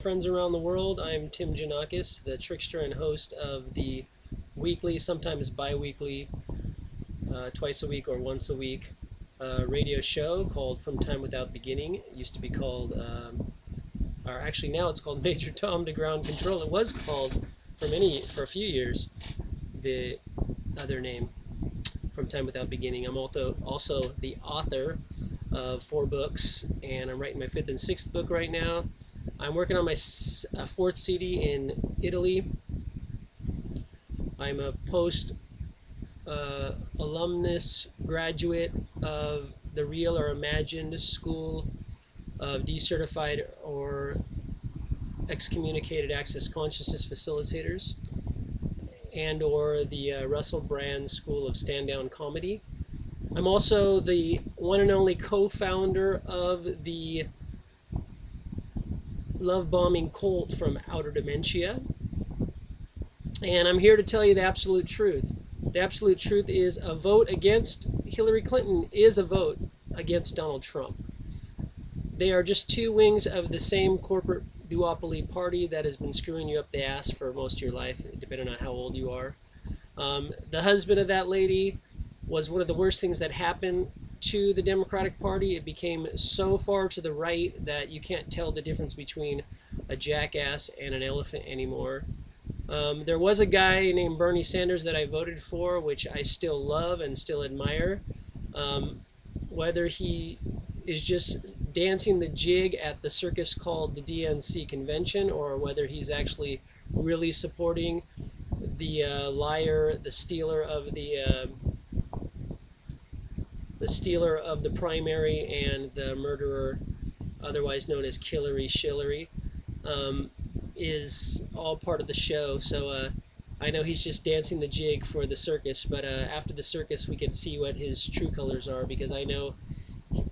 Friends around the world, I'm Tim Janakis, the trickster and host of the weekly, sometimes bi-weekly, twice a week or once a week radio show called From Time Without Beginning. It used to be called, or actually now it's called Major Tom to Ground Control. It was called for a few years the other name, From Time Without Beginning. I'm also the author of 4 books, and I'm writing my 5th and 6th book right now. I'm working on my 4th CD in Italy. I'm a alumnus graduate of the Real or Imagined School of Decertified or Excommunicated Access Consciousness Facilitators, and or the Russell Brand School of Stand Down Comedy. I'm also the one and only co-founder of the love bombing cult from Outer Dementia, and I'm here to tell you the absolute truth. The absolute truth is a vote against Hillary Clinton is a vote against Donald Trump. They are just two wings of the same corporate duopoly party that has been screwing you up the ass for most of your life, depending on how old you are. The husband of that lady was one of the worst things that happened to the Democratic Party. It became so far to the right that you can't tell the difference between a jackass and an elephant anymore. There was a guy named Bernie Sanders that I voted for, which I still love and still admire. Whether he is just dancing the jig at the circus called the DNC convention, or whether he's actually really supporting the liar, the stealer of the primary, and the murderer, otherwise known as Killary, Shillary, is all part of the show. So I know he's just dancing the jig for the circus, but after the circus we can see what his true colors are, because I know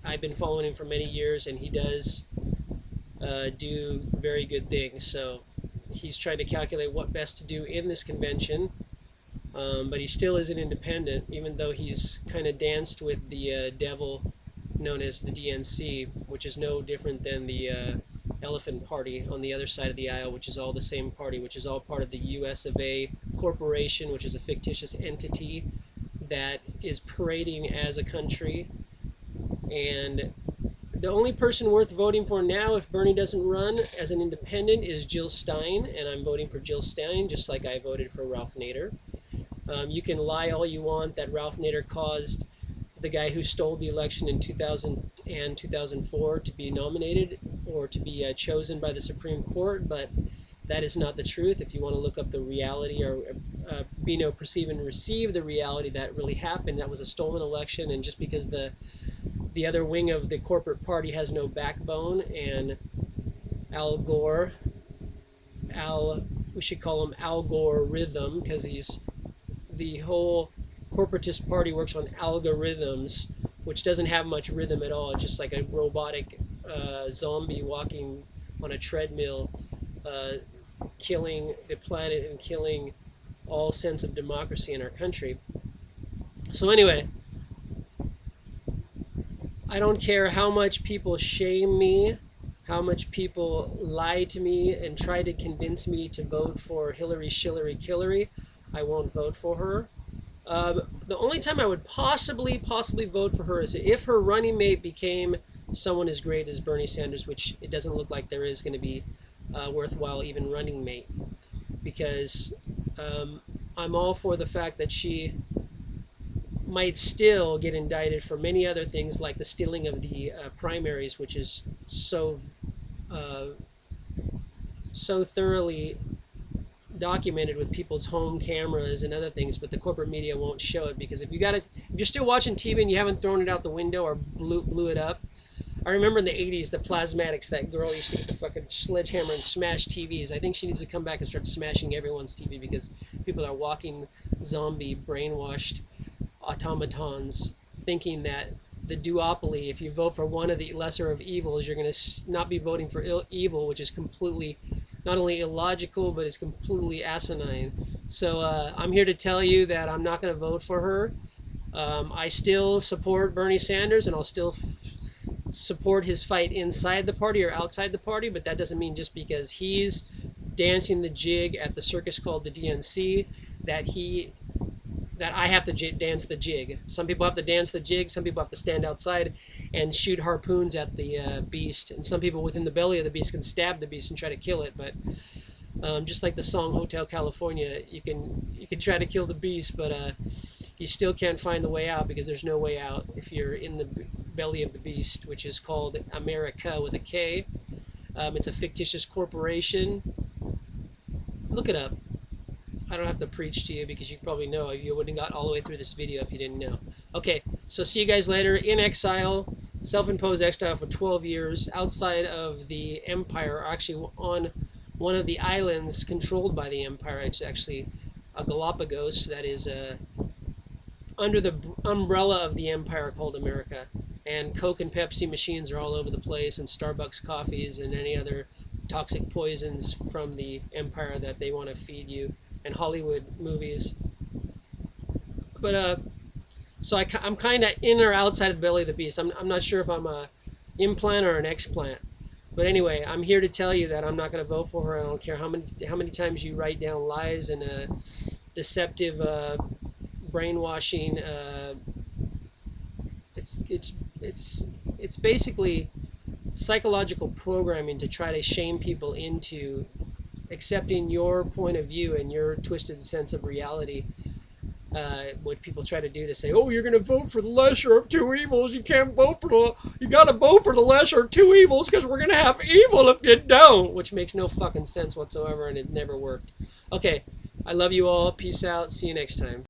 I've been following him for many years, and he does do very good things. So he's trying to calculate what best to do in this convention. But he still isn't independent, even though he's kind of danced with the devil known as the DNC, which is no different than the Elephant Party on the other side of the aisle, which is all the same party, which is all part of the US of A corporation, which is a fictitious entity that is parading as a country. And the only person worth voting for now, if Bernie doesn't run as an independent, is Jill Stein, and I'm voting for Jill Stein, just like I voted for Ralph Nader. You can lie all you want that Ralph Nader caused the guy who stole the election in 2000 and 2004 to be nominated or to be chosen by the Supreme Court, but that is not the truth. If you want to look up the reality, or perceive and receive the reality that really happened, that was a stolen election, and just because the other wing of the corporate party has no backbone, and Al Gore, we should call him Al Gore Rhythm, because the whole corporatist party works on algorithms, which doesn't have much rhythm at all. It's just like a robotic zombie walking on a treadmill, killing the planet and killing all sense of democracy in our country. So anyway, I don't care how much people shame me, how much people lie to me and try to convince me to vote for Hillary, Shillary, Killary. I won't vote for her. The only time I would possibly vote for her is if her running mate became someone as great as Bernie Sanders, which it doesn't look like there is going to be a worthwhile even running mate, because I'm all for the fact that she might still get indicted for many other things, like the stealing of the primaries, which is so thoroughly documented with people's home cameras and other things, but the corporate media won't show it, because if you're still watching TV and you haven't thrown it out the window or blew it up. I remember in the 80s, the plasmatics, that girl used to get the fucking sledgehammer and smash TVs. I think she needs to come back and start smashing everyone's TV, because people are walking zombie brainwashed automatons thinking that the duopoly, if you vote for one of the lesser of evils, you're going to not be voting for evil, which is completely not only illogical, but is completely asinine. So I'm here to tell you that I'm not going to vote for her. I still support Bernie Sanders, and I'll still support his fight inside the party or outside the party, but that doesn't mean just because he's dancing the jig at the circus called the DNC that I have to dance the jig. Some people have to dance the jig, some people have to stand outside and shoot harpoons at the beast, and some people within the belly of the beast can stab the beast and try to kill it. But just like the song Hotel California, you can try to kill the beast, but you still can't find the way out, because there's no way out if you're in the belly of the beast, which is called America with a K. It's a fictitious corporation. Look it up. I don't have to preach to you, because you probably know. You wouldn't have got all the way through this video if you didn't know. Okay, so see you guys later. In exile, self-imposed exile for 12 years outside of the Empire, actually on one of the islands controlled by the Empire. It's actually a Galapagos that is under the umbrella of the Empire, called America. And Coke and Pepsi machines are all over the place, and Starbucks coffees and any other toxic poisons from the Empire that they want to feed you, and Hollywood movies. But so I'm kind of in or outside of the belly of the beast. I'm not sure if I'm a implant or an explant. But anyway, I'm here to tell you that I'm not going to vote for her. I don't care how many times you write down lies and deceptive brainwashing. It's basically psychological programming to try to shame people into accepting your point of view and your twisted sense of reality. What people try to do to say, oh, you're going to vote for the lesser of two evils. You can't vote for you got to vote for the lesser of two evils, because we're going to have evil if you don't, which makes no fucking sense whatsoever, and it never worked. Okay, I love you all. Peace out. See you next time.